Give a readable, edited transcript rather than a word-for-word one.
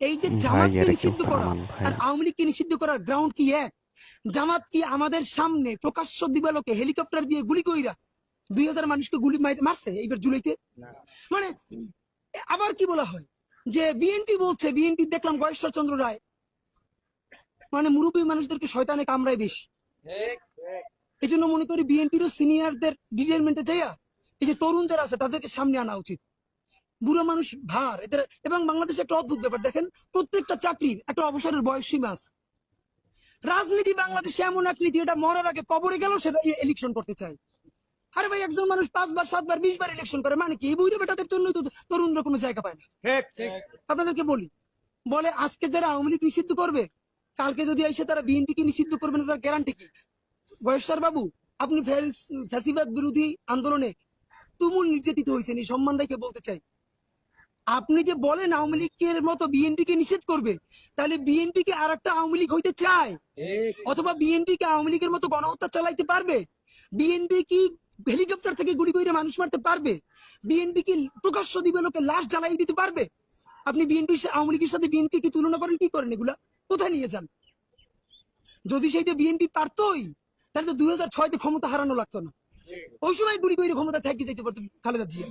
এই যে ভাই জামাতকে এরা কেউ নিষিদ্ধ করা সারামান ভাই। আর আওয়ামী লীগকে নিষিদ্ধ করার গ্রাউন্ড কি এক? জামাত কি আমাদের সামনে প্রকাশ্য দিবালোকে হেলিকপ্টার দিয়ে গুলি কইরা 2000 মানুষকে গুলি মারছে এইবার জুলাইতে? মানে আবার কি বলা হয় যে বিএনপি বলছে, বিএনপি দেখলাম গয়েশ্বর চন্দ্র রায় মানে মুরব্বী মানুষদেরকে শয়তানে কামড়ায় বেশি। এই জন্য মনে করি বিএনপিরও সিনিয়রদের রিটায়ারমেন্টে যাইয়া এই যে তরুণ যারা আছে তাদেরকে সামনে আনা উচিত। বুড়ো মানুষ ভার এদের। এবং বাংলাদেশে একটা অদ্ভুত ব্যাপার দেখেন, প্রত্যেকটা চাকরির একটা অবসরের বয়স সীমা আছে। রাজনীতি বাংলাদেশে এমন এক নীতি, এটা মরার আগে কবরে গেল সেটা ইলেকশন করতে চায়। আরে ভাই, একজন মানুষ 5 বার 7 বার 20 বার ইলেকশন করে, মানে কি? এই বুড়ো বেটাদের জন্যই তো তরুণরা কোনো জায়গা পায় না। আপনাদেরকে বলি, বলে আজকে যারা আওয়ামী লীগ নিষিদ্ধ করবে, কালকে যদি এসে তারা বিএনপি কে নিষিদ্ধ করবে না, তার গ্যারান্টি কি? বয়েশ্বর বাবু, আপনি ফ্যাসিবাদ বিরোধী আন্দোলনে তুমুল নির্যাতিত হয়েছেন, এই সম্মান রেখে বলতে চাই। আপনি যে বলেন আওয়ামী লীগের মতো বিএনপি কে নিষেধ করবে, তাহলে বিএনপি কে আর একটা আওয়ামী লীগ হইতে চায়? অথবা বিএনপি কে আওয়ামী লীগের মতো গণহত্যা চালাইতে পারবে? বিএনপি কি হেলিকপ্টার থেকে গুলি করে মানুষ মারতে পারবে? বিএনপি কি প্রকাশ্য দিবালোকে লাশ জ্বালাই দিতে পারবে? আপনি বিএনপি আওয়ামী লীগের সাথে বিএনপি কি তুলনা করেন? কি করেন? এগুলা কোথায় নিয়ে যান? যদি সেইটা বিএনপি পারতই, তাহলে তো 2006-তে ক্ষমতা হারানো লাগতো না। ওই সময় গুলি করে ক্ষমতা থেকে যেতে পারতো খালেদা জিয়া।